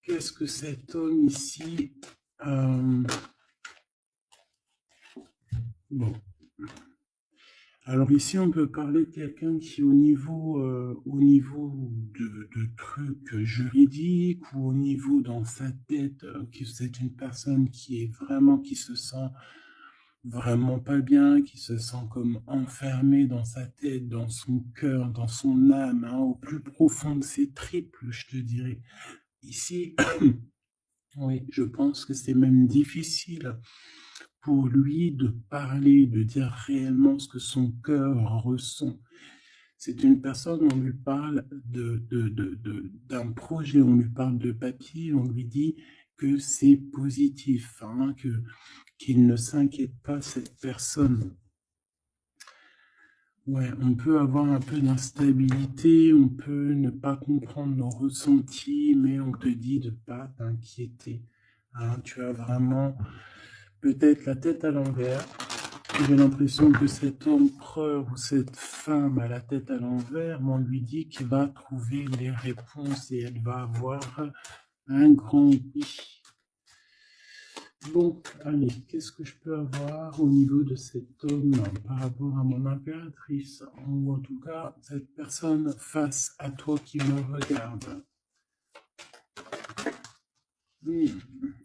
qu'est-ce que cet homme ici bon. Alors ici, on peut parler de quelqu'un qui, au niveau de trucs juridiques ou au niveau dans sa tête, que c'est une personne qui est vraiment, qui se sent vraiment pas bien, qui se sent comme enfermée dans sa tête, dans son cœur, dans son âme, hein, au plus profond de ses tripes, je te dirais. Ici, oui, je pense que c'est même difficile pour lui de parler, de dire réellement ce que son cœur ressent. C'est une personne, on lui parle d'un projet, on lui parle de papier, on lui dit que c'est positif, hein, qu'il ne s'inquiète pas, cette personne. Ouais, on peut avoir un peu d'instabilité, on peut ne pas comprendre nos ressentis, mais on te dit de pas t'inquiéter. Hein, tu as vraiment peut-être la tête à l'envers. J'ai l'impression que cet empereur ou cette femme a la tête à l'envers, mais on lui dit qu'il va trouver les réponses et elle va avoir un grand oui. Bon, allez, qu'est-ce que je peux avoir au niveau de cet homme par rapport à mon impératrice, ou en tout cas cette personne face à toi qui me regarde.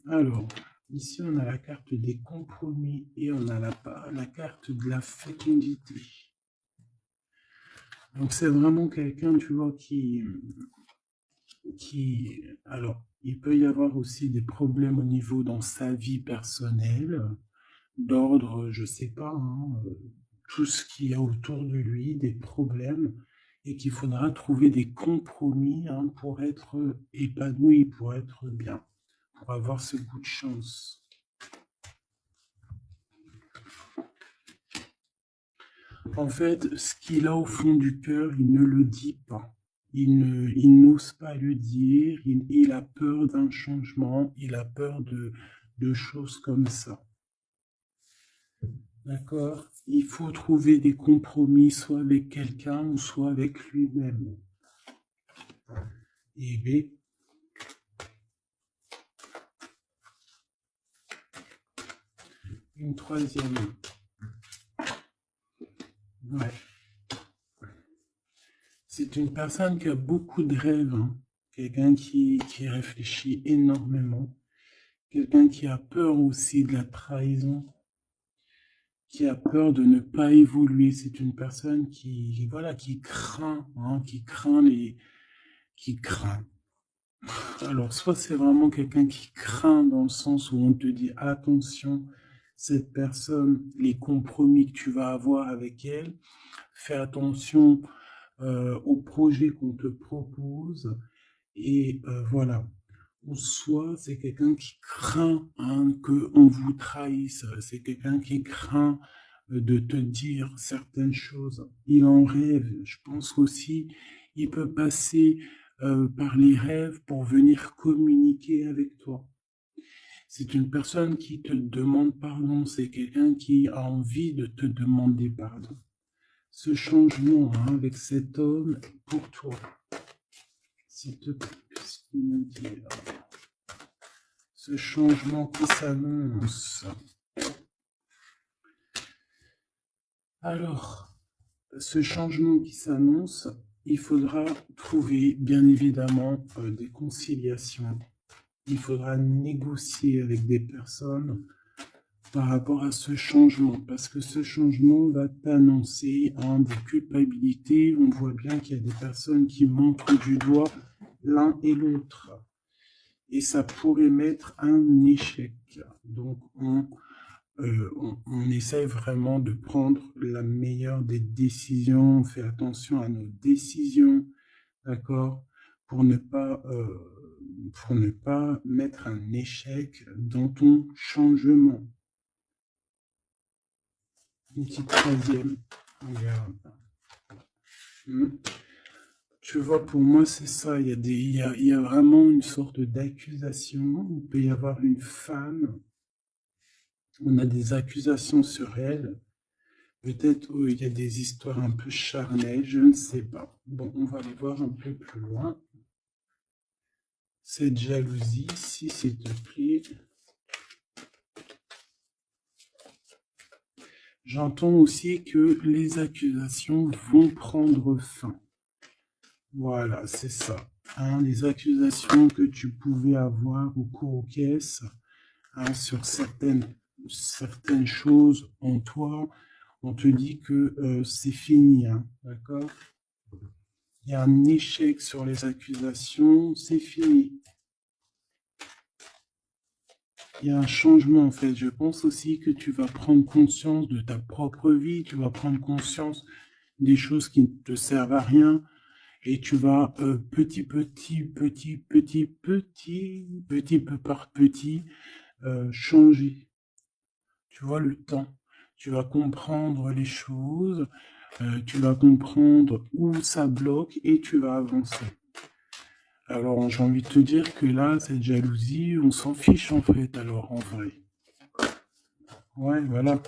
Alors, ici on a la carte des compromis et on a la carte de la fécondité. Donc c'est vraiment quelqu'un, tu vois, alors, il peut y avoir aussi des problèmes au niveau dans sa vie personnelle, d'ordre, je sais pas, hein, tout ce qu'il y a autour de lui, des problèmes, et qu'il faudra trouver des compromis, hein, pour être épanoui, pour être bien, pour avoir ce goût de chance. En fait, ce qu'il a au fond du cœur, il ne le dit pas. Il n'ose pas le dire, il a peur d'un changement, il a peur de choses comme ça. D'accord? Il faut trouver des compromis, soit avec quelqu'un ou soit avec lui-même. Et B. Une troisième. Ouais. C'est une personne qui a beaucoup de rêves, hein. Quelqu'un qui réfléchit énormément. Quelqu'un qui a peur aussi de la trahison, qui a peur de ne pas évoluer. C'est une personne voilà, qui craint, hein, qui craint. Alors, soit c'est vraiment quelqu'un qui craint dans le sens où on te dit attention, cette personne, les compromis que tu vas avoir avec elle, fais attention au projet qu'on te propose et voilà. Ou soit c'est quelqu'un qui craint, hein, qu'on vous trahisse, c'est quelqu'un qui craint de te dire certaines choses. Il en rêve. Je pense aussi, il peut passer par les rêves pour venir communiquer avec toi. C'est une personne qui te demande pardon, c'est quelqu'un qui a envie de te demander pardon. Ce changement, hein, avec cet homme pour toi. S'il te plaît, qu'est-ce qu'il me dit là? Ce changement qui s'annonce. Alors, ce changement qui s'annonce, il faudra trouver bien évidemment des conciliations. Il faudra négocier avec des personnes par rapport à ce changement, parce que ce changement va t'annoncer des culpabilités. On voit bien qu'il y a des personnes qui montrent du doigt l'un et l'autre. Et ça pourrait mettre un échec. Donc, on essaie vraiment de prendre la meilleure des décisions, on fait attention à nos décisions, d'accord, pour ne pas mettre un échec dans ton changement. Une petite troisième. Regarde. Tu vois, pour moi, c'est ça. Il y a vraiment une sorte d'accusation. Il peut y avoir une femme. On a des accusations sur elle. Peut-être il y a des histoires un peu charnelles, je ne sais pas. Bon, on va aller voir un peu plus loin. cette jalousie ici, s'il te plaît. J'entends aussi que les accusations vont prendre fin. Voilà, c'est ça. Hein, les accusations que tu pouvais avoir au cours aux caisses, hein, sur certaines choses en toi, on te dit que c'est fini, hein, d'accord? Il y a un échec sur les accusations, c'est fini. Il y a un changement en fait. Je pense aussi que tu vas prendre conscience de ta propre vie, tu vas prendre conscience des choses qui ne te servent à rien et tu vas petit peu par petit changer. Tu vois le temps. Tu vas comprendre les choses, tu vas comprendre où ça bloque et tu vas avancer. Alors, j'ai envie de te dire que là, cette jalousie, on s'en fiche en fait, alors en vrai. Ouais, voilà.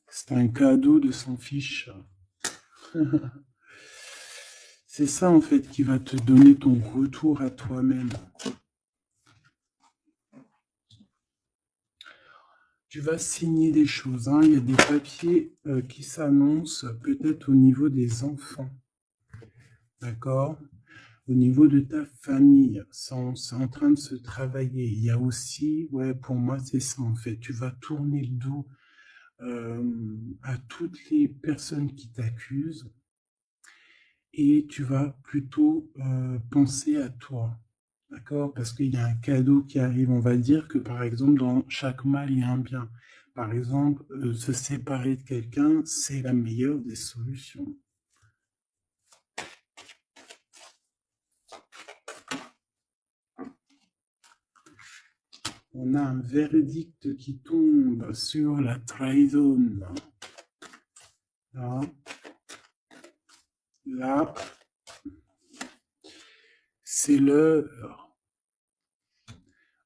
C'est un cadeau de s'en fiche. C'est ça en fait qui va te donner ton retour à toi-même. Tu vas signer des choses, hein. Il y a des papiers qui s'annoncent peut-être au niveau des enfants. D'accord? Au niveau de ta famille, c'est en train de se travailler. Il y a aussi, ouais, pour moi, c'est ça en fait. Tu vas tourner le dos à toutes les personnes qui t'accusent et tu vas plutôt penser à toi. D'accord? Parce qu'il y a un cadeau qui arrive. On va dire que par exemple, dans chaque mal, il y a un bien. Par exemple, se séparer de quelqu'un, c'est la meilleure des solutions. On a un verdict qui tombe sur la trahison. Là, là c'est l'heure.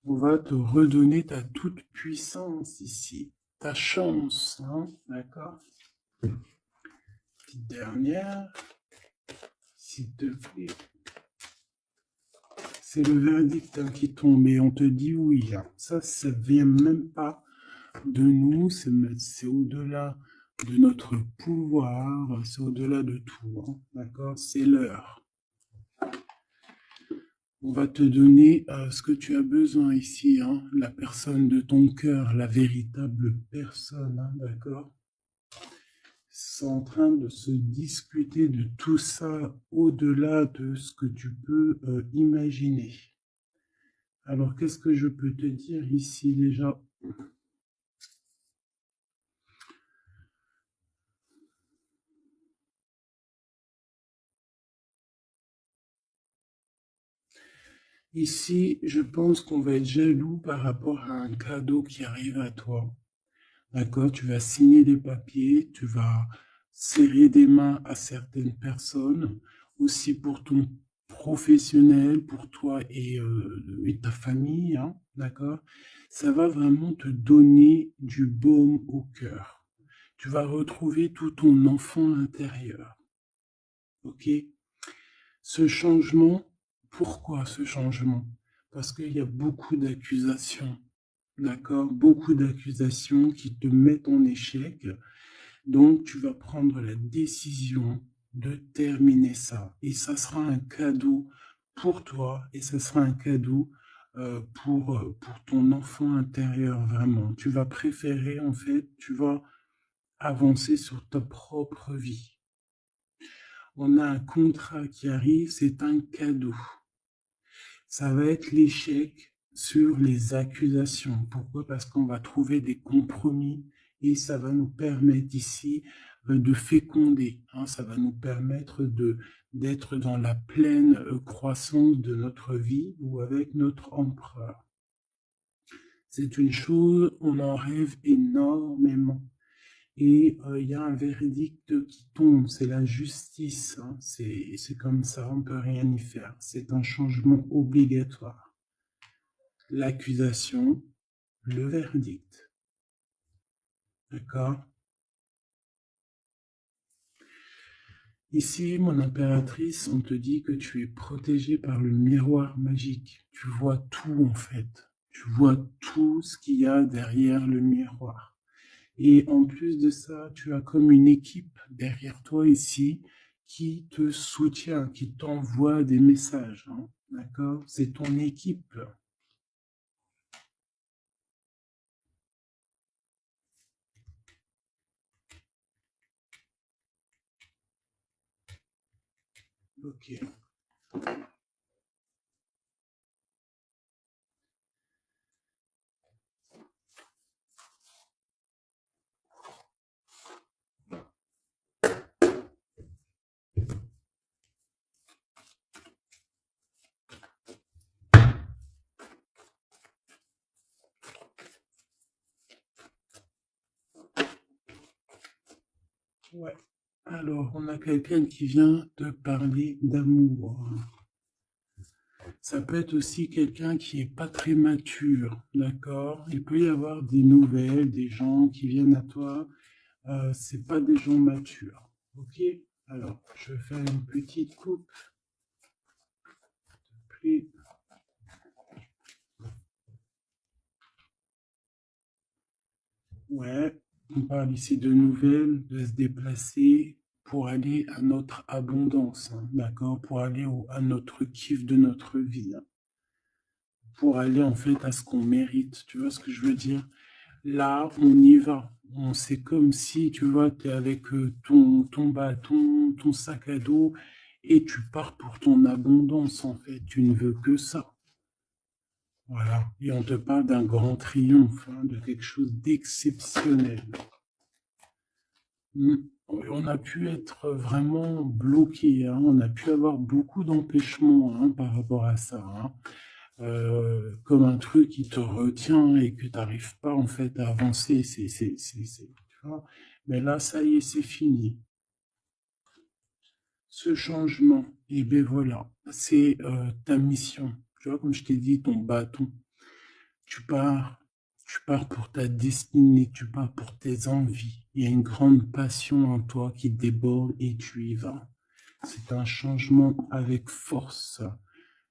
On va te redonner ta toute puissance ici, ta chance, hein, d'accord? Petite dernière, s'il te plaît. C'est le verdict hein, qui tombe et on te dit oui. Hein. Ça vient même pas de nous, c'est au-delà de notre pouvoir, c'est au-delà de tout, hein, d'accord? C'est l'heure. On va te donner ce que tu as besoin ici, hein, la personne de ton cœur, la véritable personne, hein, d'accord? C'est en train de se discuter de tout ça au-delà de ce que tu peux imaginer. Alors, qu'est-ce que je peux te dire ici déjà? Ici, je pense qu'on va être jaloux par rapport à un cadeau qui arrive à toi. D'accord? Tu vas signer des papiers, tu vas serrer des mains à certaines personnes, aussi pour ton professionnel, pour toi et ta famille, hein, d'accord? Ça va vraiment te donner du baume au cœur. Tu vas retrouver tout ton enfant intérieur. Ok? Ce changement, pourquoi ce changement? Parce qu'il y a beaucoup d'accusations, d'accord? Beaucoup d'accusations qui te mettent en échec. Donc, tu vas prendre la décision de terminer ça. Et ça sera un cadeau pour toi et ça sera un cadeau pour ton enfant intérieur, vraiment. Tu vas préférer, en fait, tu vas avancer sur ta propre vie. On a un contrat qui arrive, c'est un cadeau. Ça va être l'échec sur les accusations. Pourquoi? Parce qu'on va trouver des compromis et ça va nous permettre ici de féconder. Hein, ça va nous permettre d'être dans la pleine croissance de notre vie ou avec notre empereur. C'est une chose, on en rêve énormément. Et il y a un verdict qui tombe, c'est la justice. Hein. C'est comme ça, on ne peut rien y faire. C'est un changement obligatoire. L'accusation, le verdict. D'accord? Ici, mon impératrice, on te dit que tu es protégée par le miroir magique. Tu vois tout en fait. Tu vois tout ce qu'il y a derrière le miroir. Et en plus de ça, tu as comme une équipe derrière toi ici qui te soutient, qui t'envoie des messages, hein. D'accord? C'est ton équipe. Ok. Ouais. Alors, on a quelqu'un qui vient te parler d'amour. Ça peut être aussi quelqu'un qui est pas très mature, d'accord? Il peut y avoir des nouvelles, des gens qui viennent à toi. C'est pas des gens matures, ok? Alors, je vais faire une petite coupe. Puis, ouais, on parle ici de nouvelles, de se déplacer pour aller à notre abondance, hein, d'accord? Pour aller à notre kiff de notre vie, hein, pour aller en fait à ce qu'on mérite. Tu vois ce que je veux dire? Là, on y va. C'est comme si, tu vois, tu es avec ton bâton, ton sac à dos, et tu pars pour ton abondance, en fait. Tu ne veux que ça. Voilà. Et on te parle d'un grand triomphe, hein, de quelque chose d'exceptionnel. Mm. On a pu être vraiment bloqué, hein. On a pu avoir beaucoup d'empêchements, hein, par rapport à ça, hein. Comme un truc qui te retient et que tu n'arrives pas en fait à avancer. Tu vois. Mais là, ça y est, c'est fini. Ce changement, et ben voilà, c'est ta mission. Tu vois, comme je t'ai dit, ton bâton. Tu pars, tu pars pour ta destinée, tu pars pour tes envies. Il y a une grande passion en toi qui déborde et tu y vas. C'est un changement avec force,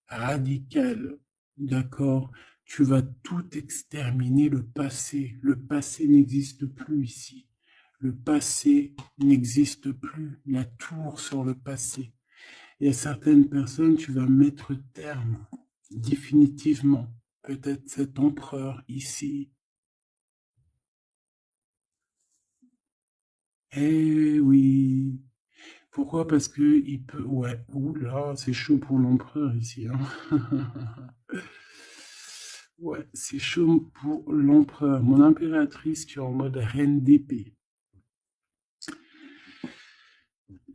radical. D'accord? Tu vas tout exterminer le passé. Le passé n'existe plus ici. Le passé n'existe plus. La tour sur le passé. Et à certaines personnes, tu vas mettre terme définitivement. Peut-être cet empereur ici. Eh oui. Pourquoi? Parce que il peut. Ouais. Oula, c'est chaud pour l'empereur ici, hein. Ouais, c'est chaud pour l'empereur. Mon impératrice, tu es en mode reine d'épée.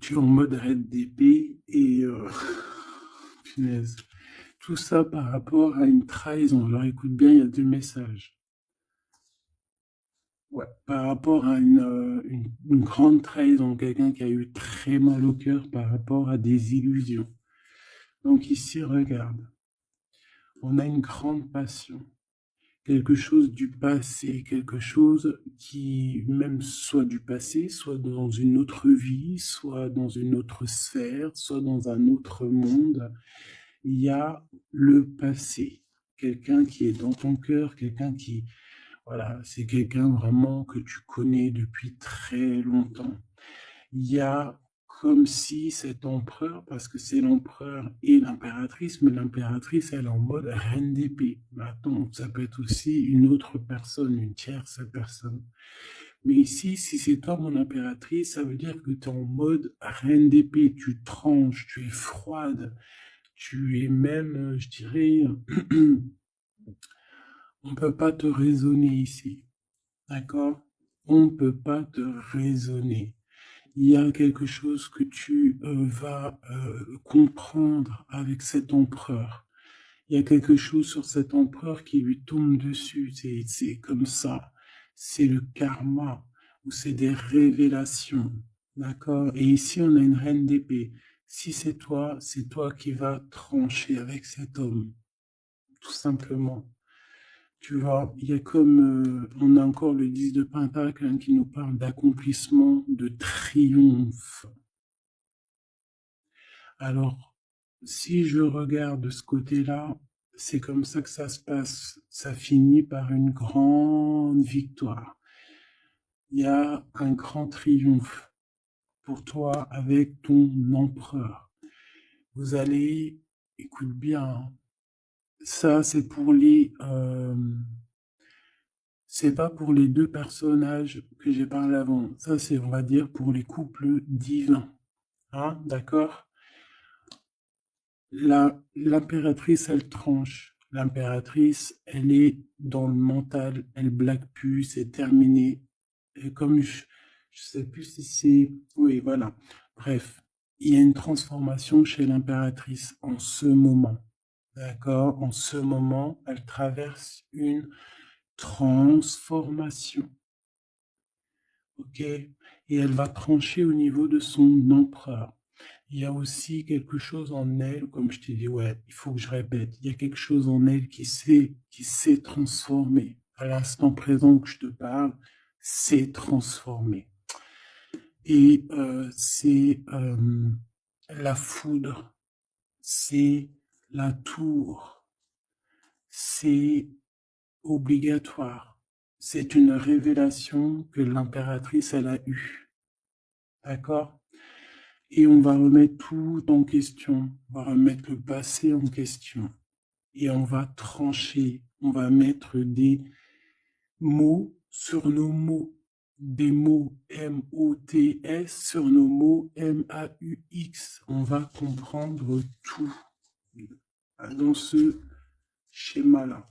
Tu es en mode reine d'épée et punaise. Tout ça par rapport à une trahison. Alors écoute bien, il y a deux messages. Ouais, par rapport à une grande trahison, quelqu'un qui a eu très mal au cœur par rapport à des illusions. Donc ici, regarde, on a une grande passion, quelque chose du passé, quelque chose qui même soit du passé, soit dans une autre vie, soit dans une autre sphère, soit dans un autre monde. Il y a le passé, quelqu'un qui est dans ton cœur, quelqu'un qui, voilà, c'est quelqu'un vraiment que tu connais depuis très longtemps. Il y a comme si cet empereur, parce que c'est l'empereur et l'impératrice, mais l'impératrice, elle est en mode reine d'épée. Maintenant, ça peut être aussi une autre personne, une tierce personne. Mais ici, si c'est toi mon impératrice, ça veut dire que tu es en mode reine d'épée. Tu tranches, tu es froide, tu es même, je dirais, on ne peut pas te raisonner ici. D'accord? On ne peut pas te raisonner. Il y a quelque chose que tu vas comprendre avec cet empereur. Il y a quelque chose sur cet empereur qui lui tombe dessus. C'est comme ça. C'est le karma ou c'est des révélations. D'accord? Et ici, on a une reine d'épée. Si c'est toi qui vas trancher avec cet homme, tout simplement. Tu vois, il y a comme, on a encore le 10 de Pentacle, hein, qui nous parle d'accomplissement, de triomphe. Alors, si je regarde de ce côté-là, c'est comme ça que ça se passe. Ça finit par une grande victoire. Il y a un grand triomphe pour toi avec ton empereur. Vous allez, écoute bien, ça c'est pour c'est pas pour les deux personnages que j'ai parlé avant. Ça c'est, on va dire, pour les couples divins. Hein, d'accord? L'impératrice, elle tranche. L'impératrice, elle est dans le mental, elle blague plus, c'est terminé. Et comme je sais plus si c'est... Oui, voilà. Bref, il y a une transformation chez l'impératrice en ce moment. D'accord? En ce moment, elle traverse une transformation. Ok? Et elle va trancher au niveau de son empereur. Il y a aussi quelque chose en elle, comme je t'ai dit, ouais, il faut que je répète, il y a quelque chose en elle qui s'est transformé. À l'instant présent que je te parle, s'est transformé. Et c'est la foudre, c'est la tour, c'est obligatoire. C'est une révélation que l'impératrice, elle a eue. D'accord? Et on va remettre tout en question. On va remettre le passé en question. Et on va trancher. On va mettre des mots sur nos mots. Des mots M-O-T-S sur nos mots M-A-U-X. On va comprendre tout dans ce schéma-là.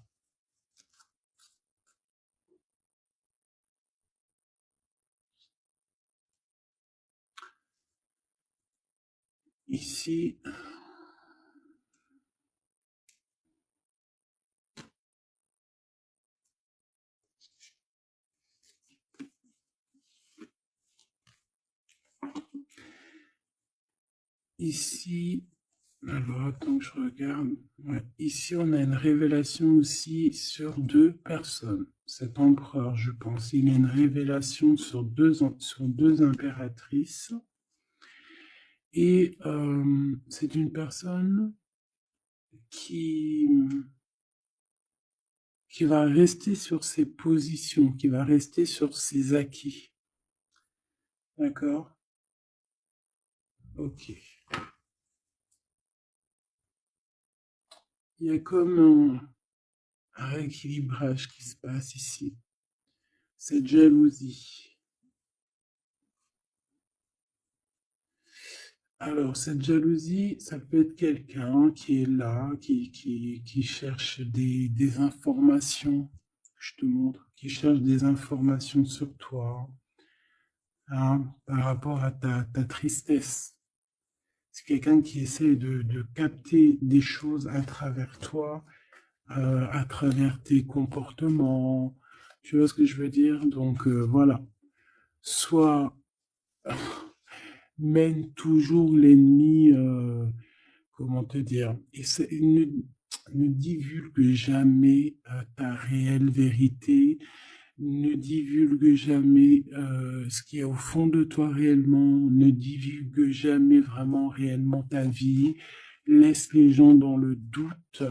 Ici, alors attends que je regarde. Ouais, ici, on a une révélation aussi sur deux personnes. Cet empereur, je pense, il a une révélation sur deux impératrices. Et c'est une personne qui, qui va rester sur ses positions, qui va rester sur ses acquis. D'accord? Ok. Il y a comme un rééquilibrage qui se passe ici. Cette jalousie. Alors, cette jalousie, ça peut être quelqu'un qui est là, qui cherche des informations. Je te montre, qui cherche des informations sur toi, hein, par rapport à ta tristesse. C'est quelqu'un qui essaie de capter des choses à travers toi, à travers tes comportements. Tu vois ce que je veux dire? Donc, voilà. Soit mène toujours l'ennemi, comment te dire, et ne divulgue jamais ta réelle vérité, ne divulgue jamais ce qui est au fond de toi réellement, ne divulgue jamais vraiment réellement ta vie, laisse les gens dans le doute,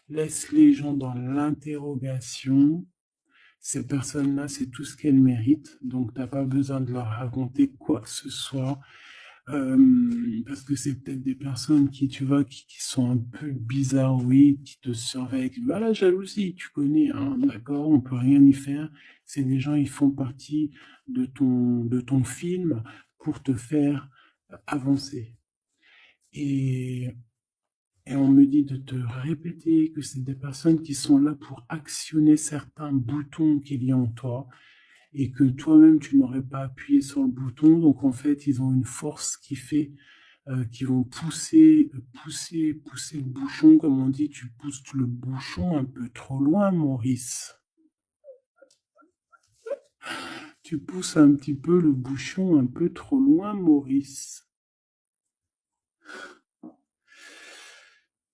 laisse les gens dans l'interrogation. Ces personnes-là, c'est tout ce qu'elles méritent, donc tu n'as pas besoin de leur raconter quoi que ce soit. Parce que c'est peut-être des personnes qui, tu vois, qui sont un peu bizarroïdes, qui te surveillent. Bah, la jalousie, tu connais, hein, d'accord, on peut rien y faire. C'est des gens, ils font partie de ton film pour te faire avancer. Et, et on me dit de te répéter que c'est des personnes qui sont là pour actionner certains boutons qu'il y a en toi et que toi-même, tu n'aurais pas appuyé sur le bouton. Donc, en fait, ils ont une force qui fait qu'ils vont pousser le bouchon, comme on dit, tu pousses le bouchon un peu trop loin, Maurice. Tu pousses un petit peu le bouchon un peu trop loin, Maurice.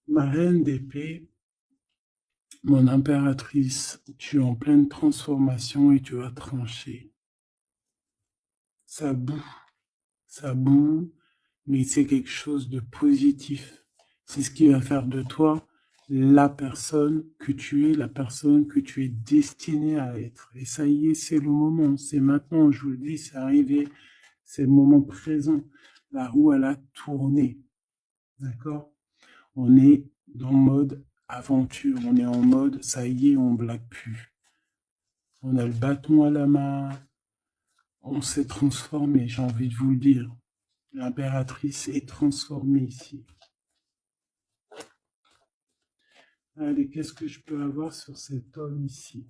Ma reine d'épée, mon impératrice, tu es en pleine transformation et tu vas trancher. Ça boue, ça boue, mais c'est quelque chose de positif. C'est ce qui va faire de toi la personne que tu es, la personne que tu es destiné à être. Et ça y est, c'est le moment, c'est maintenant, je vous le dis, c'est arrivé, c'est le moment présent. La roue, elle a tourné. D'accord? On est dans le mode aventure, on est en mode, ça y est, on blague plus. On a le bâton à la main, on s'est transformé, j'ai envie de vous le dire. L'impératrice est transformée ici. Allez, qu'est-ce que je peux avoir sur cet homme ici?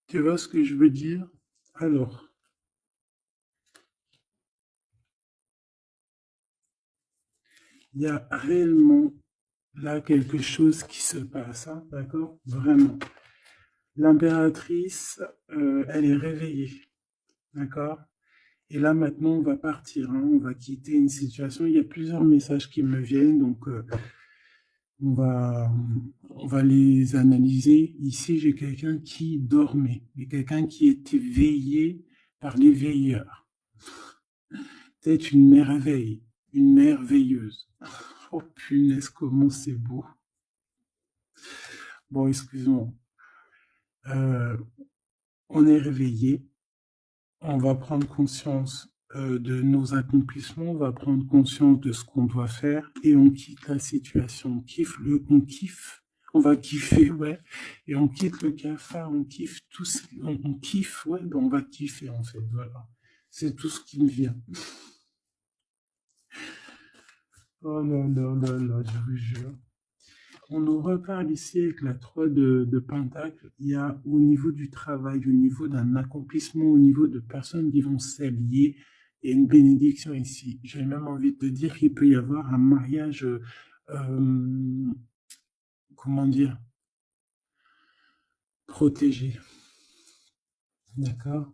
Tu vois ce que je veux dire? Alors, il y a réellement là quelque chose qui se passe, hein, d'accord? Vraiment. L'impératrice, elle est réveillée, d'accord? Et là, maintenant, on va partir, hein, on va quitter une situation. Il y a plusieurs messages qui me viennent, donc on va, on va les analyser. Ici, j'ai quelqu'un qui dormait, et quelqu'un qui était veillé par les veilleurs. C'est une merveille, une merveilleuse. Oh punaise, comment c'est beau. Bon, excuse-moi. On est réveillé, on va prendre conscience de nos accomplissements, on va prendre conscience de ce qu'on doit faire et on quitte la situation. On kiffe, on va kiffer, ouais, et on quitte le cafard, on kiffe tous, on kiffe, ouais, ben on va kiffer en fait, voilà. C'est tout ce qui me vient. Oh là là là là, je vous jure. On nous reparle ici avec la 3 de Pentacle. Il y a au niveau du travail, au niveau d'un accomplissement, au niveau de personnes qui vont s'allier, il y a une bénédiction ici. J'ai même envie de te dire qu'il peut y avoir un mariage, comment dire, protégé. D'accord?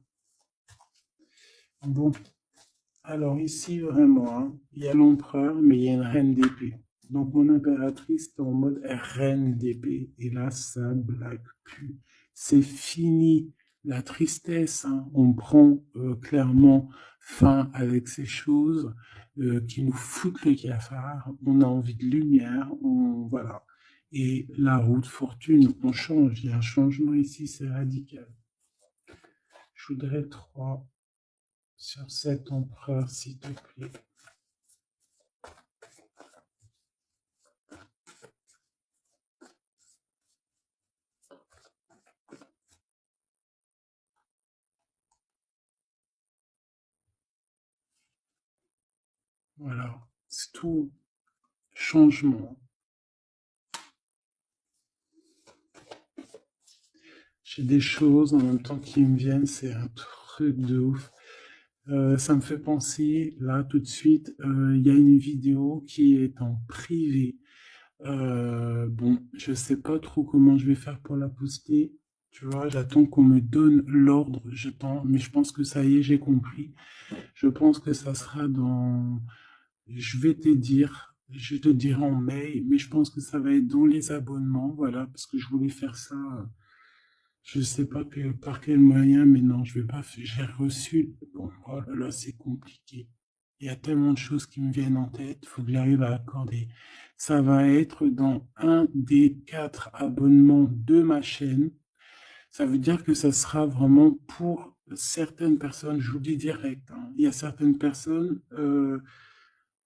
Bon, alors ici vraiment, hein, il y a l'empereur, mais il y a une reine d'épée. Donc mon impératrice est en mode reine d'épée. Et là, ça blague plus. C'est fini la tristesse. Hein. On prend clairement fin avec ces choses qui nous foutent le cafard. On a envie de lumière. Voilà. Et la route fortune, on change. Il y a un changement ici, c'est radical. Je voudrais 3 sur cet empereur, s'il te plaît. Voilà, c'est tout changement. J'ai des choses en même temps qui me viennent, c'est un truc de ouf. Ça me fait penser, là, tout de suite, il y a une vidéo qui est en privé. Bon, je sais pas trop comment je vais faire pour la poster. Tu vois, j'attends qu'on me donne l'ordre, mais je pense que ça y est, j'ai compris. Je pense que ça sera dans... Je vais te dire, je te dirai en mail, mais je pense que ça va être dans les abonnements, voilà, parce que je voulais faire ça, je sais pas par quel moyen, mais non, je vais pas faire, j'ai reçu, bon, oh là là, c'est compliqué. Il y a tellement de choses qui me viennent en tête, il faut que j'arrive à accorder. Ça va être dans un des 4 abonnements de ma chaîne. Ça veut dire que ça sera vraiment pour certaines personnes, je vous dis direct, hein. Il y a certaines personnes,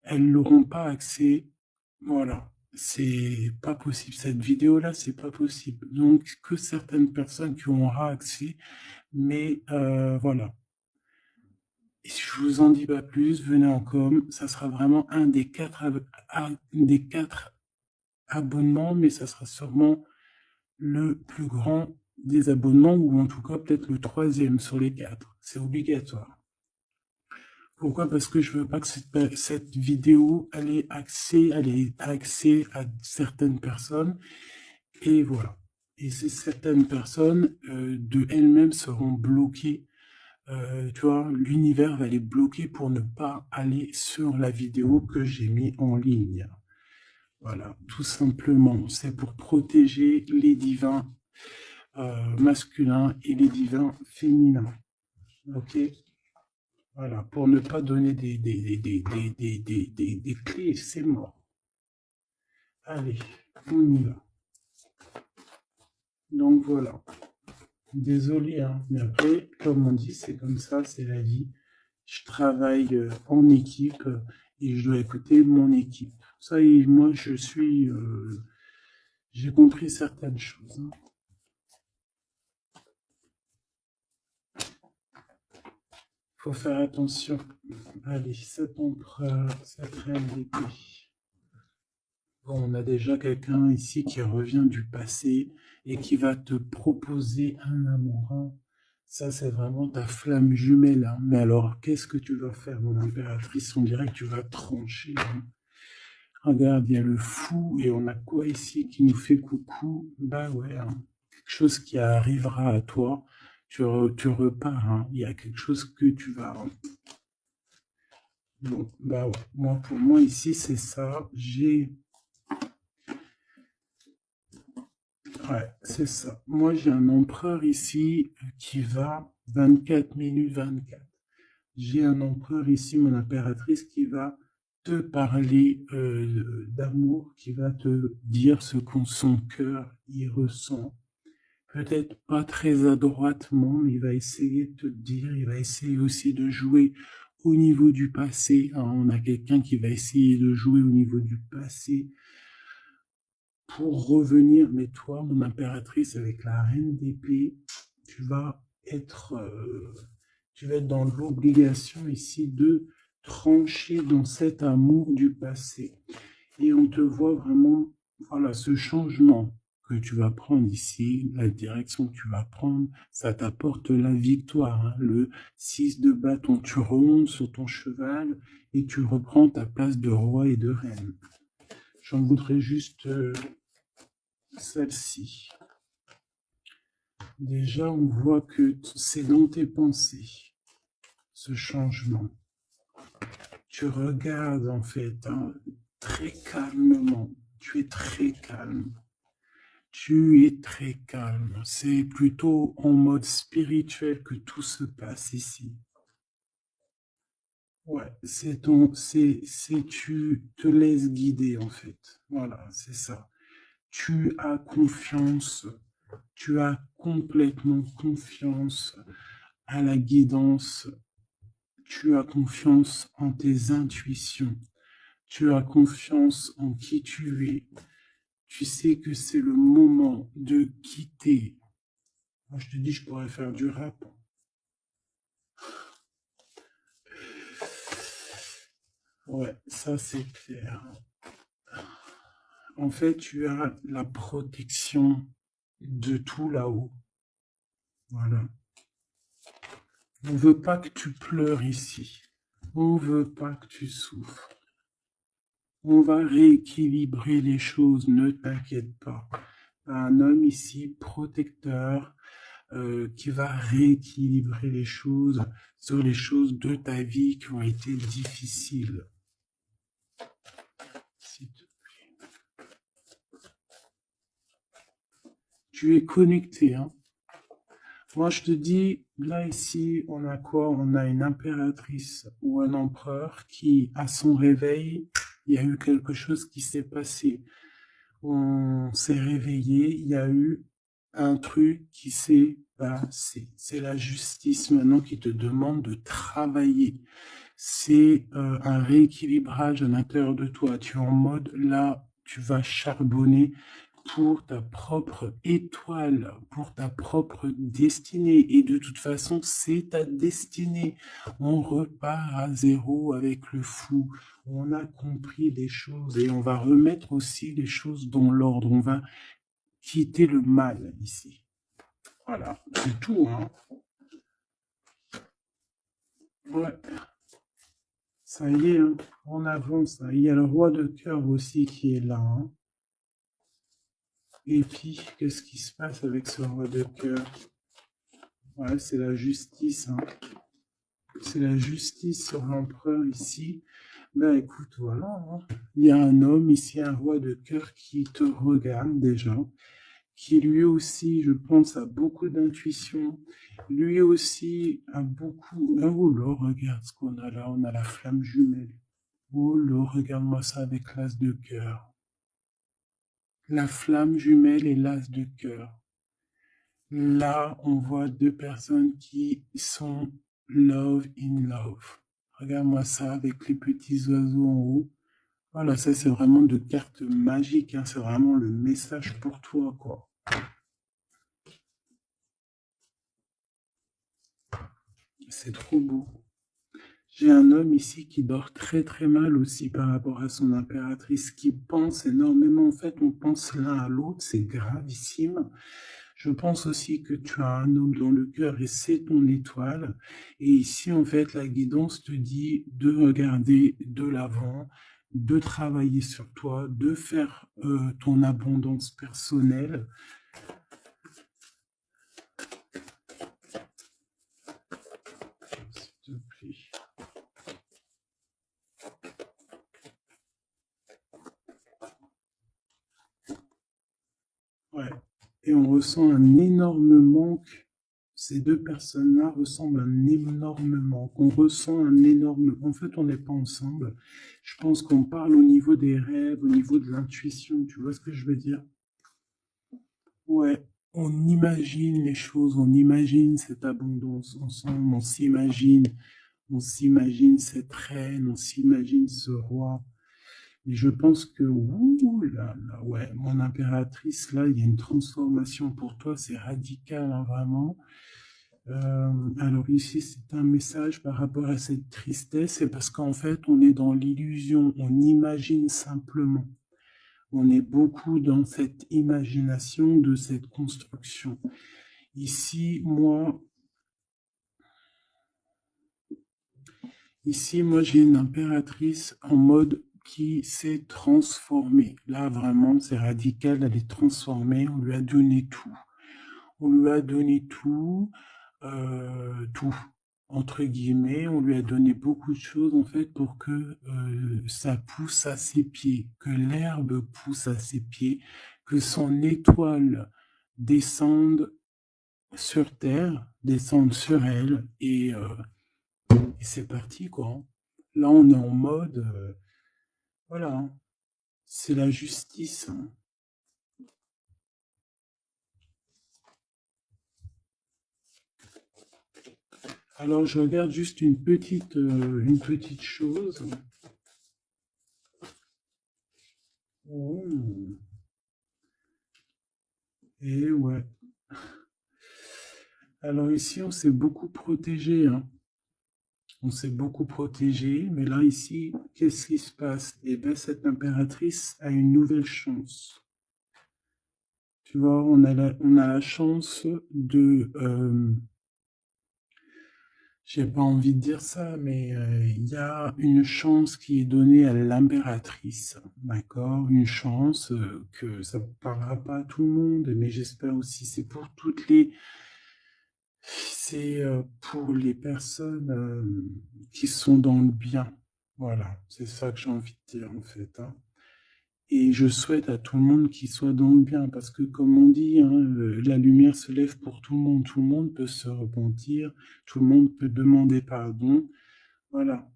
elles n'auront pas accès. Voilà, c'est pas possible. Cette vidéo-là, c'est pas possible. Donc, que certaines personnes qui auront accès, mais voilà. Et si je vous en dis pas plus, venez en com. Ça sera vraiment un des 4 abonnements, mais ça sera sûrement le plus grand des abonnements, ou en tout cas peut-être le 3e sur les 4. C'est obligatoire. Pourquoi? Parce que je veux pas que cette vidéo ait accès à certaines personnes. Et voilà. Et ces certaines personnes, de elles-mêmes, seront bloquées. Tu vois, l'univers va les bloquer pour ne pas aller sur la vidéo que j'ai mis en ligne. Voilà, tout simplement. C'est pour protéger les divins masculins et les divins féminins. Ok? Voilà, pour ne pas donner des clés, c'est mort. Allez, on y va. Donc voilà. Désolé, hein, mais après, comme on dit, c'est comme ça, c'est la vie. Je travaille en équipe et je dois écouter mon équipe. Ça y est, moi, j'ai compris certaines choses. Hein. Faut faire attention. Allez, cet empereur, cette reine d'épée. Bon, on a déjà quelqu'un ici qui revient du passé et qui va te proposer un amoureux. Ça, c'est vraiment ta flamme jumelle. Hein. Mais alors, qu'est-ce que tu vas faire, mon impératrice? On dirait que tu vas trancher. Hein. Regarde, il y a le fou et on a quoi ici qui nous fait coucou? Bah ouais, hein. Quelque chose qui arrivera à toi. Tu repars. Hein. Il y a quelque chose que tu vas... Bon, bah ouais. Moi, pour moi, ici, c'est ça. Ouais, c'est ça. Moi, j'ai un empereur ici qui va 24 minutes 24. J'ai un empereur ici, mon impératrice, qui va te parler d'amour, qui va te dire ce qu'on son cœur y ressent. Peut-être pas très adroitement, mais il va essayer de te dire, il va essayer aussi de jouer au niveau du passé. Hein. On a quelqu'un qui va essayer de jouer au niveau du passé pour revenir, mais toi, mon impératrice, avec la reine d'épée, tu vas être, dans l'obligation ici de trancher dans cet amour du passé. Et on te voit vraiment, voilà, ce changement que tu vas prendre ici, la direction que tu vas prendre, ça t'apporte la victoire. Hein. Le 6 de bâton, tu remontes sur ton cheval et tu reprends ta place de roi et de reine. J'en voudrais juste celle-ci. Déjà, on voit que c'est dans tes pensées, ce changement. Tu regardes en fait hein, très calmement. Tu es très calme. Tu es très calme. C'est plutôt en mode spirituel que tout se passe ici. Ouais, tu te laisses guider en fait. Voilà, c'est ça. Tu as confiance. Tu as complètement confiance à la guidance. Tu as confiance en tes intuitions. Tu as confiance en qui tu es. Tu sais que c'est le moment de quitter. Moi, je te dis, je pourrais faire du rap. Ouais, ça c'est clair. En fait, tu as la protection de tout là-haut. Voilà. On ne veut pas que tu pleures ici. On ne veut pas que tu souffres. On va rééquilibrer les choses, ne t'inquiète pas. Un homme ici, protecteur, qui va rééquilibrer les choses sur les choses de ta vie qui ont été difficiles. Tu es connecté, hein. Moi, je te dis, là, ici, on a quoi? On a une impératrice ou un empereur qui, à son réveil, il y a eu quelque chose qui s'est passé. On s'est réveillé, il y a eu un truc qui s'est passé. C'est la justice maintenant qui te demande de travailler. C'est un rééquilibrage à l'intérieur de toi. Tu es en mode, là, tu vas charbonner pour ta propre étoile, pour ta propre destinée. Et de toute façon, c'est ta destinée. On repart à zéro avec le fou. On a compris des choses et on va remettre aussi les choses dans l'ordre. On va quitter le mal ici. Voilà, c'est tout. Hein. Ouais. Ça y est, hein. On avance. Il y a le roi de cœur aussi qui est là. Hein. Et puis, qu'est-ce qui se passe avec ce roi de cœur? Ouais, c'est la justice. Hein. C'est la justice sur l'empereur ici. Ben écoute, voilà, hein. Il y a un homme ici, un roi de cœur qui te regarde déjà, qui lui aussi, je pense, a beaucoup d'intuition. Lui aussi a beaucoup... Oh là, regarde ce qu'on a là, on a la flamme jumelle. Oh là, regarde-moi ça avec l'as de cœur. La flamme jumelle et l'as de cœur. Là, on voit deux personnes qui sont love in love. Regarde-moi ça avec les petits oiseaux en haut. Voilà, ça c'est vraiment de cartes magiques, hein. C'est vraiment le message pour toi, quoi. C'est trop beau. J'ai un homme ici qui dort très très mal aussi par rapport à son impératrice, qui pense énormément. En fait, on pense l'un à l'autre, c'est gravissime. Je pense aussi que tu as un homme dans le cœur et c'est ton étoile. Et ici, en fait, la guidance te dit de regarder de l'avant, de travailler sur toi, de faire ton abondance personnelle. S'il te plaît. Ouais. Et on ressent un énorme manque. Ces deux personnes-là ressemblent un énorme manque. On ressent un énorme... En fait, on n'est pas ensemble. Je pense qu'on parle au niveau des rêves, au niveau de l'intuition. Tu vois ce que je veux dire? Ouais. On imagine les choses, on imagine cette abondance ensemble, on s'imagine cette reine, on s'imagine ce roi. Et je pense que, ouh là là, ouais, mon impératrice, là, il y a une transformation pour toi, c'est radical, hein, vraiment. Alors ici, c'est un message par rapport à cette tristesse, c'est parce qu'en fait, on est dans l'illusion, on imagine simplement. On est beaucoup dans cette imagination de cette construction. Ici, moi, j'ai une impératrice en mode qui s'est transformée. Là, vraiment, c'est radical, elle est transformée, on lui a donné tout. On lui a donné tout, entre guillemets, on lui a donné beaucoup de choses, en fait, pour que ça pousse à ses pieds, que l'herbe pousse à ses pieds, que son étoile descende sur terre, descende sur elle, et c'est parti, quoi, hein. Là, on est en mode, voilà, hein. C'est la justice, hein. Alors, je regarde juste une petite chose. Oh. Et ouais. Alors ici, on s'est beaucoup protégé, hein. On s'est beaucoup protégé, mais là, ici, qu'est-ce qui se passe? Eh bien, cette impératrice a une nouvelle chance. Tu vois, on a la chance de... j'ai pas envie de dire ça, mais il y a une chance qui est donnée à l'impératrice, d'accord? Une chance que ça ne parlera pas à tout le monde, mais j'espère aussi c'est pour toutes les... C'est pour les personnes qui sont dans le bien. Voilà, c'est ça que j'ai envie de dire en fait, hein. Et je souhaite à tout le monde qu'il soit dans le bien, parce que comme on dit, hein, la lumière se lève pour tout le monde peut se repentir, tout le monde peut demander pardon. Voilà,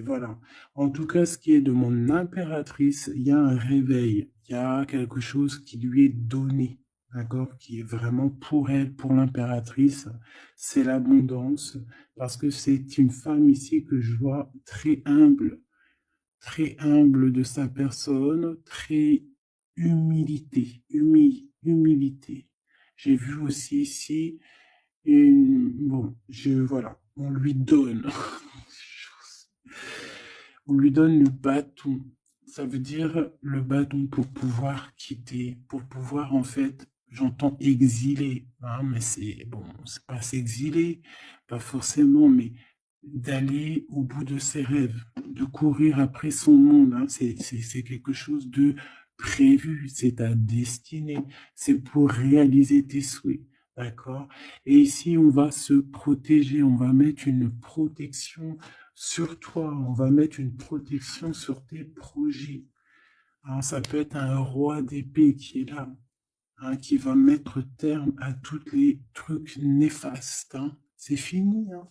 voilà. En tout cas, ce qui est de mon impératrice, il y a un réveil, il y a quelque chose qui lui est donné, d'accord, qui est vraiment pour elle, pour l'impératrice, c'est l'abondance, parce que c'est une femme ici que je vois très humble de sa personne, très humilité. J'ai vu aussi ici bon, voilà, on lui donne, on lui donne le bâton. Ça veut dire le bâton pour pouvoir quitter, pour pouvoir en fait, j'entends exiler, hein, mais c'est bon, c'est pas s'exiler, pas forcément, mais d'aller au bout de ses rêves, de courir après son monde, hein. C'est quelque chose de prévu, c'est ta destinée, c'est pour réaliser tes souhaits, d'accord? Et ici, on va se protéger, on va mettre une protection sur toi. On va mettre une protection sur tes projets. Hein, ça peut être un roi d'épée qui est là, hein, qui va mettre terme à tous les trucs néfastes. Hein. C'est fini. Hein.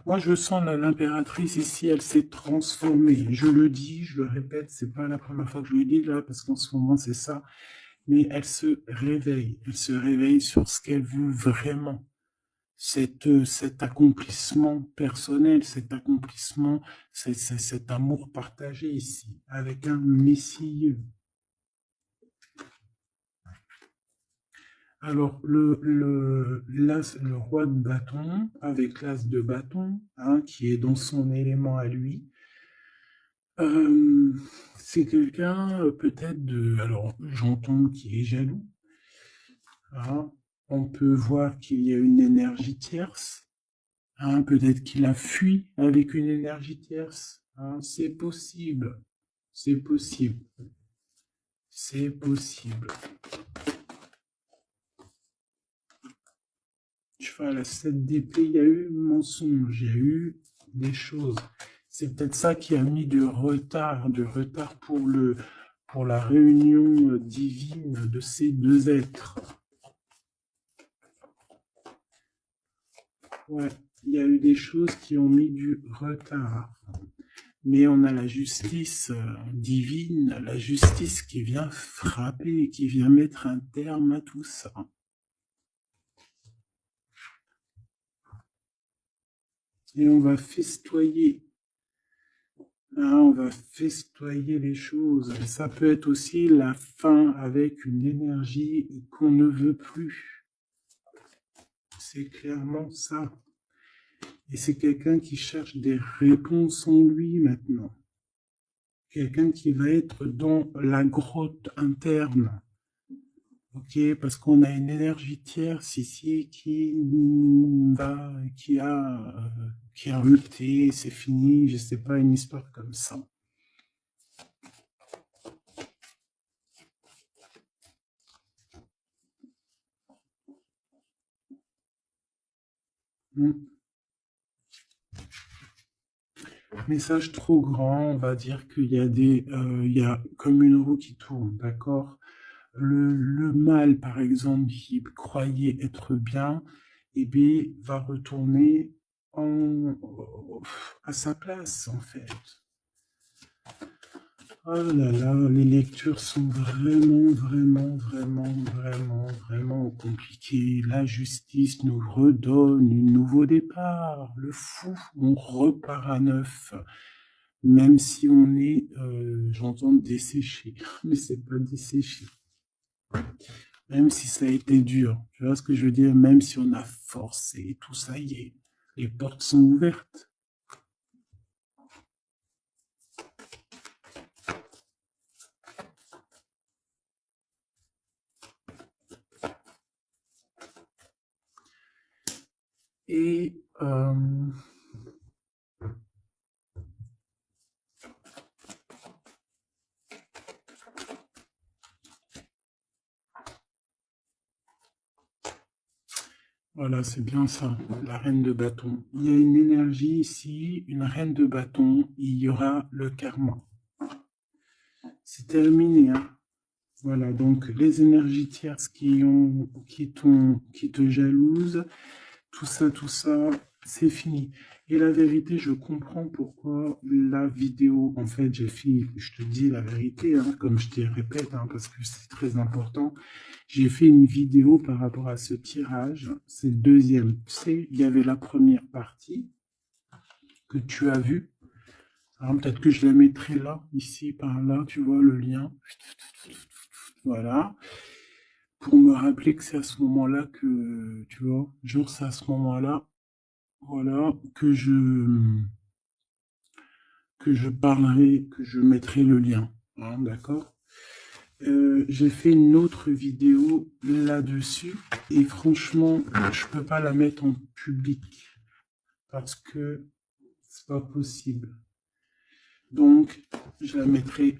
Moi, je sens l'impératrice ici, elle s'est transformée. Je le dis, je le répète, c'est pas la première fois que je le dis là, parce qu'en ce moment, c'est ça. Mais elle se réveille. Elle se réveille sur ce qu'elle veut vraiment. Cet accomplissement personnel, cet accomplissement, cet amour partagé ici, avec un Messie. Alors, le roi de bâton, avec l'as de bâton, hein, qui est dans son élément à lui, c'est quelqu'un peut-être de... Alors, j'entends qu'il est jaloux. Hein. On peut voir qu'il y a une énergie tierce. Hein, peut-être qu'il a fui avec une énergie tierce. Hein, c'est possible. C'est possible. C'est possible. Cheval à 7 d'épée, il y a eu mensonge, il y a eu des choses. C'est peut-être ça qui a mis du retard pour la réunion divine de ces deux êtres. Ouais, il y a eu des choses qui ont mis du retard. Mais on a la justice divine, la justice qui vient frapper, qui vient mettre un terme à tout ça. Et on va festoyer. Hein, on va festoyer les choses. Ça peut être aussi la fin avec une énergie qu'on ne veut plus. C'est clairement ça. Et c'est quelqu'un qui cherche des réponses en lui maintenant. Quelqu'un qui va être dans la grotte interne. Ok, parce qu'on a une énergie tierce ici qui a rupté, c'est fini, je sais pas, une histoire comme ça. Message trop grand, on va dire qu'il y a il y a comme une roue qui tourne, d'accord? Le mal, par exemple, qui croyait être bien, eh bien, va retourner à sa place, en fait. Oh là là, les lectures sont vraiment compliquées. La justice nous redonne un nouveau départ. Le fou, on repart à neuf. Même si on est, j'entends desséché, mais c'est pas desséché. Même si ça a été dur, tu vois ce que je veux dire, même si on a forcé, tout ça y est, les portes sont ouvertes. Et voilà, c'est bien ça, la reine de bâton. Il y a une énergie ici, une reine de bâton, il y aura le karma. C'est terminé, hein. Voilà, donc les énergies tierces qui te jalousent, tout ça, c'est fini. Et la vérité, je comprends pourquoi la vidéo, en fait, j'ai fait, je te dis la vérité, hein, comme je te répète, hein, parce que c'est très important, j'ai fait une vidéo par rapport à ce tirage, c'est le deuxième. Tu sais, il y avait la première partie que tu as vue. Alors peut-être que je la mettrai là, ici, par là, tu vois le lien. Voilà. Pour me rappeler que c'est à ce moment-là que, tu vois, genre c'est à ce moment-là, voilà, que je parlerai, que je mettrai le lien, hein, d'accord? J'ai fait une autre vidéo là-dessus, et franchement, je peux pas la mettre en public, parce que c'est pas possible. Donc, je la mettrai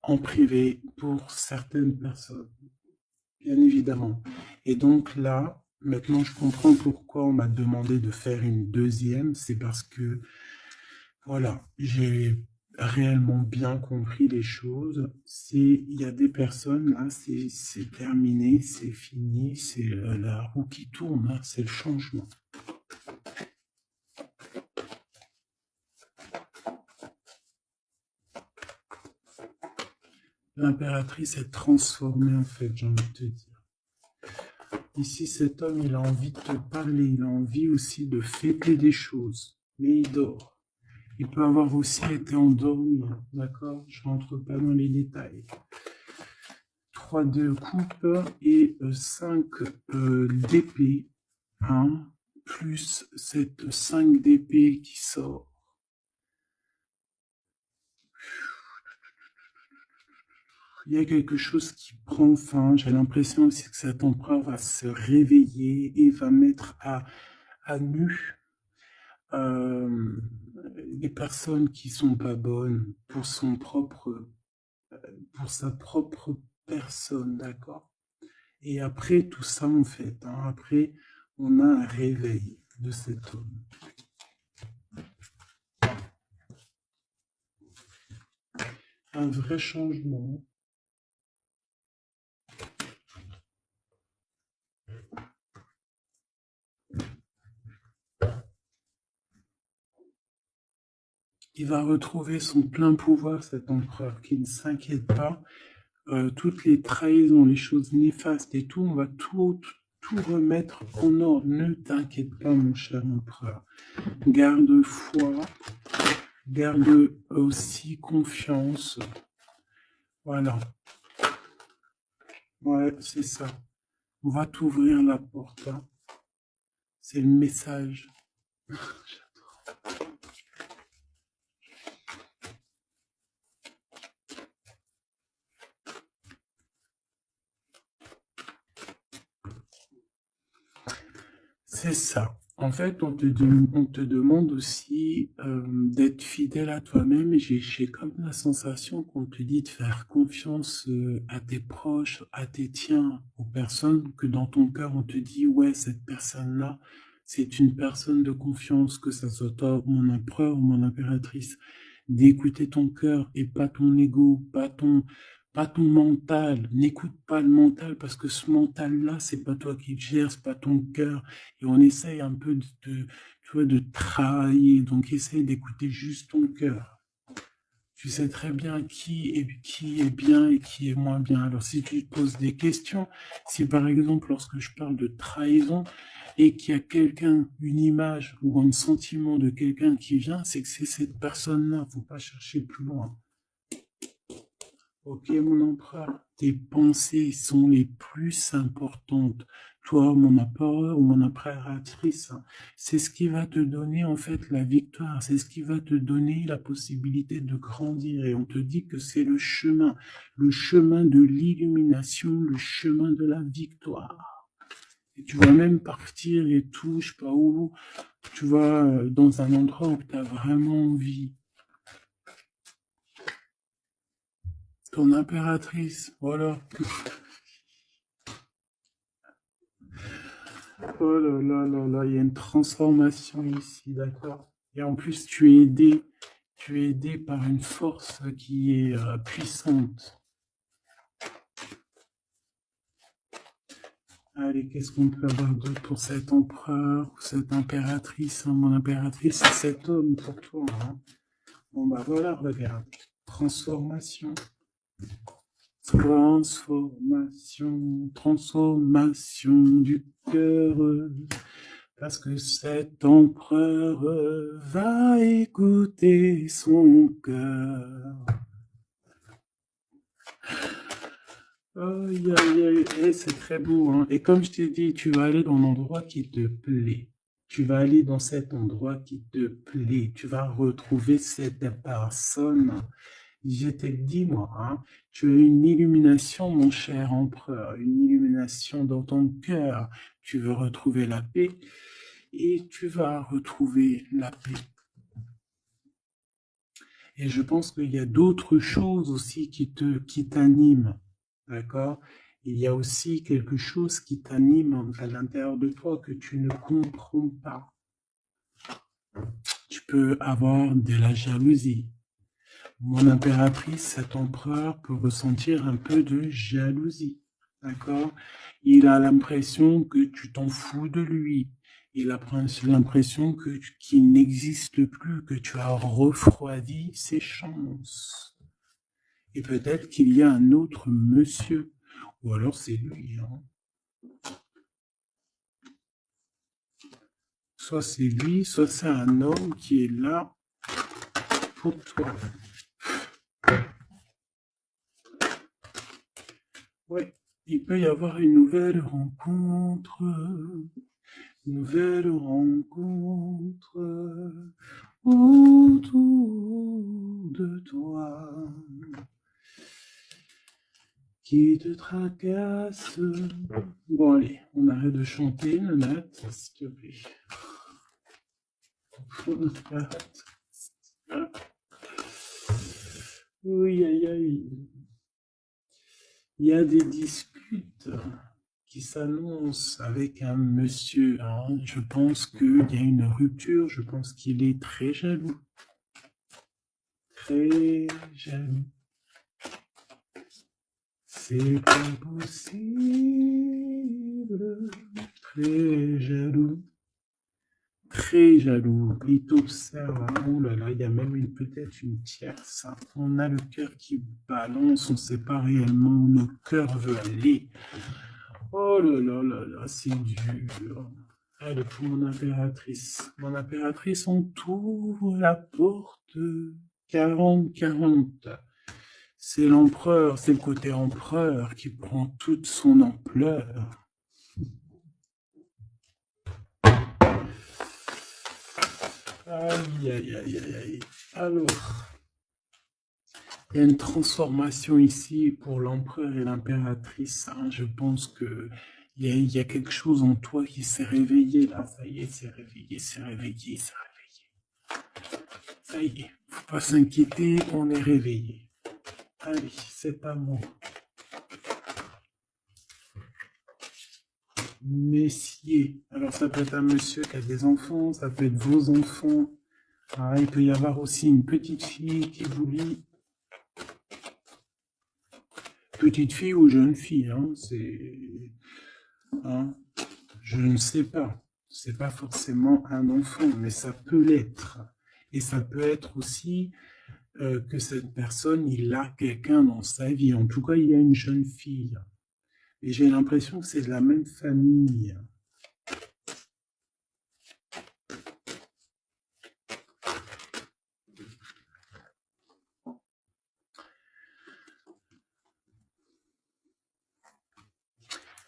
en privé pour certaines personnes. Bien évidemment. Et donc là, maintenant je comprends pourquoi on m'a demandé de faire une deuxième. C'est parce que Voilà, j'ai réellement bien compris les choses. Il y a des personnes, là, c'est terminé, c'est fini, c'est la roue qui tourne, hein, c'est le changement. L'impératrice est transformée, en fait, j'ai envie de te dire. Ici, cet homme, il a envie de te parler, il a envie aussi de fêter des choses, mais il dort. Il peut avoir aussi été endormi, hein, d'accord? Je rentre pas dans les détails. 3 de coupe et 5 d'épée, hein, plus cette 5 d'épée qui sort. Il y a quelque chose qui prend fin. J'ai l'impression aussi que cet empereur va se réveiller et va mettre à nu les personnes qui sont pas bonnes pour pour sa propre personne, d'accord? Et après tout ça, en fait, hein, après, on a un réveil de cet homme. Un vrai changement. Il va retrouver son plein pouvoir, cet empereur, qui ne s'inquiète pas. Toutes les trahisons, les choses néfastes et tout, on va tout remettre en ordre. Ne t'inquiète pas, mon cher empereur. Garde foi, garde aussi confiance. Voilà. Ouais, c'est ça. On va t'ouvrir la porte. Hein. C'est le message. C'est ça. En fait, on te demande aussi d'être fidèle à toi-même. Et j'ai comme la sensation qu'on te dit de faire confiance à tes proches, à tes tiens, aux personnes que dans ton cœur, on te dit, ouais, cette personne-là, c'est une personne de confiance, que ça soit toi, mon empereur ou mon impératrice. D'écouter ton cœur et pas ton ego, pas ton mental. N'écoute pas le mental parce que ce mental-là, c'est pas toi qui le gères, c'est pas ton cœur. Et on essaye un peu tu vois, de travailler. Donc, essaye d'écouter juste ton cœur. Tu sais très bien qui est bien et qui est moins bien. Alors, si tu te poses des questions, si par exemple, lorsque je parle de trahison et qu'il y a quelqu'un, une image ou un sentiment de quelqu'un qui vient, c'est que c'est cette personne-là. Faut pas chercher plus loin. Ok, mon empereur, tes pensées sont les plus importantes. Toi, mon empereur ou mon impératrice, hein, c'est ce qui va te donner en fait la victoire, c'est ce qui va te donner la possibilité de grandir. Et on te dit que c'est le chemin de l'illumination, le chemin de la victoire. Et tu vas même partir et tout, je sais pas où, tu vas dans un endroit où tu as vraiment envie. Ton impératrice, voilà. Oh là là là là, il y a une transformation ici, d'accord? Et en plus, tu es aidé par une force qui est puissante. Allez, qu'est-ce qu'on peut avoir d'autre pour cet empereur, ou cette impératrice, hein? Mon impératrice, c'est cet homme pour toi, hein? Bon bah voilà, regarde. Transformation. Transformation, transformation du cœur. Parce que cet empereur va écouter son cœur. Aïe, aïe, aïe, et c'est très beau, hein. Et comme je t'ai dit, tu vas aller dans l'endroit qui te plaît. Tu vas aller dans cet endroit qui te plaît. Tu vas retrouver cette personne. Je t'ai dit, moi, hein, tu as une illumination, mon cher empereur, une illumination dans ton cœur. Tu veux retrouver la paix et tu vas retrouver la paix. Et je pense qu'il y a d'autres choses aussi qui t'animent, d'accord? Il y a aussi quelque chose qui t'anime à l'intérieur de toi que tu ne comprends pas. Tu peux avoir de la jalousie. Mon impératrice, cet empereur peut ressentir un peu de jalousie. D'accord? Il a l'impression que tu t'en fous de lui. Il a l'impression qu'il n'existe plus, que tu as refroidi ses chances. Et peut-être qu'il y a un autre monsieur. Ou alors c'est lui. Hein. Soit c'est lui, soit c'est un homme qui est là pour toi. Ouais, il peut y avoir une nouvelle rencontre autour de toi qui te tracasse. Bon allez, on arrête de chanter, Nanette, s'il te plaît. Oui, aïe, aïe. Il y a des disputes qui s'annonce avec un monsieur. Hein. Je pense qu'il y a une rupture, je pense qu'il est très jaloux. Très jaloux. C'est pas possible. Très jaloux. Très jaloux. Il t'observe. Hein. Oh là là, il y a même peut-être une tierce. Hein. On a le cœur qui balance, on ne sait pas réellement où le cœur veut aller. Oh là là là là, c'est dur. Allez, pour mon impératrice. Mon impératrice, on t'ouvre la porte 40-40. C'est l'empereur, c'est le côté empereur qui prend toute son ampleur. Aïe, aïe, aïe, aïe, aïe. Alors, il y a une transformation ici pour l'empereur et l'impératrice. Hein. Je pense que il y a quelque chose en toi qui s'est réveillé là. Ça y est, c'est réveillé, c'est réveillé, c'est réveillé. Ça y est, faut pas s'inquiéter, on est réveillé. Allez, c'est à moi. Messier. Alors ça peut être un monsieur qui a des enfants, ça peut être vos enfants. Ah, il peut y avoir aussi une petite fille qui vous lit. Petite fille ou jeune fille, hein, c'est... Hein, je ne sais pas. C'est pas forcément un enfant, mais ça peut l'être. Et ça peut être aussi que cette personne, il a quelqu'un dans sa vie. En tout cas, il y a une jeune fille. Et j'ai l'impression que c'est de la même famille.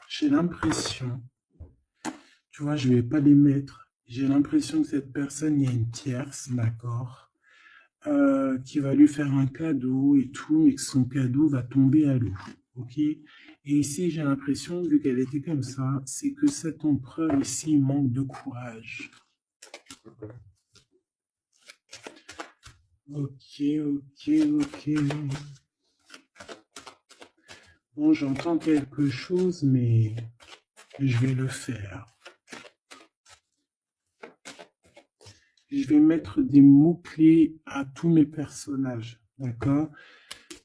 J'ai l'impression, tu vois, je ne vais pas les mettre. J'ai l'impression que cette personne, il y a une tierce, d'accord, qui va lui faire un cadeau et tout, mais que son cadeau va tomber à l'eau. Ok? Et ici, j'ai l'impression, vu qu'elle était comme ça, c'est que cet empereur ici manque de courage. Ok, ok, ok. Bon, j'entends quelque chose, mais je vais le faire. Je vais mettre des mots-clés à tous mes personnages, d'accord?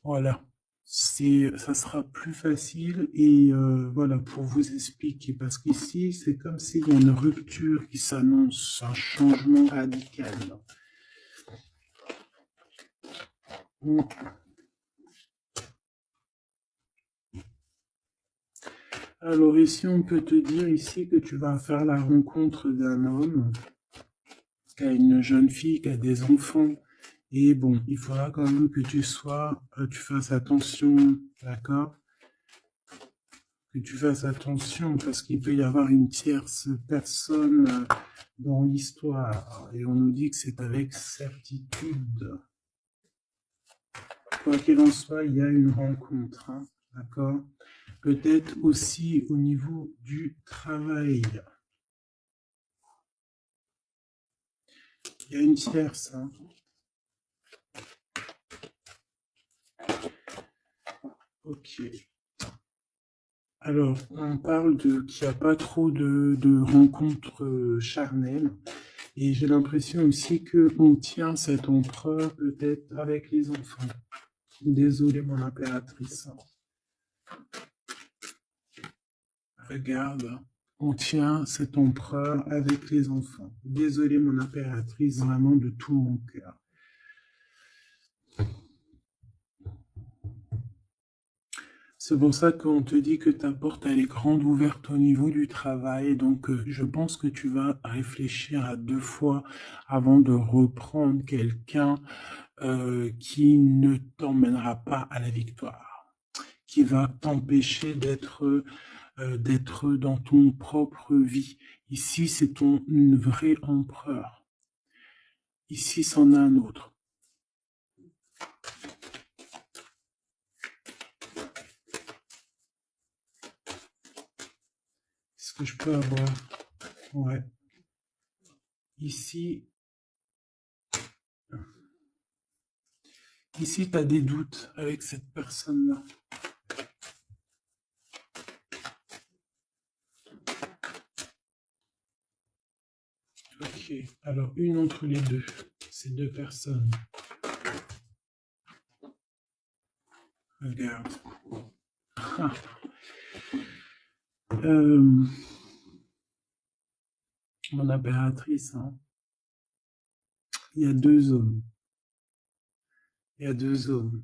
Voilà. Ça sera plus facile et voilà, pour vous expliquer. Parce qu'ici, c'est comme s'il y a une rupture qui s'annonce, un changement radical. Alors ici, on peut te dire ici que tu vas faire la rencontre d'un homme qui a une jeune fille, qui a des enfants. Et bon, il faudra quand même que tu fasses attention, d'accord? Que tu fasses attention parce qu'il peut y avoir une tierce personne dans l'histoire. Et on nous dit que c'est avec certitude. Quoi qu'il en soit, il y a une rencontre, hein, d'accord? Peut-être aussi au niveau du travail. Il y a une tierce, hein. Ok. Alors, on parle qu'il n'y a pas trop de rencontres charnelles, Et j'ai l'impression aussi qu'on tient cet empereur peut-être avec les enfants. Désolée, mon impératrice. Regarde, on tient cet empereur avec les enfants. Désolée, mon impératrice, vraiment de tout mon cœur. C'est pour ça qu'on te dit que ta porte elle est grande ouverte au niveau du travail. Donc, je pense que tu vas réfléchir à 2 fois avant de reprendre quelqu'un qui ne t'emmènera pas à la victoire, qui va t'empêcher d'être dans ton propre vie. Ici, c'est ton vrai empereur. Ici, c'en a un autre. Est-ce que je peux avoir... Ouais. Ici, tu as des doutes avec cette personne-là. Ok, alors une entre les deux, ces deux personnes. Regarde. Ah. Mon impératrice, hein. Il y a 2 hommes. Il y a 2 hommes.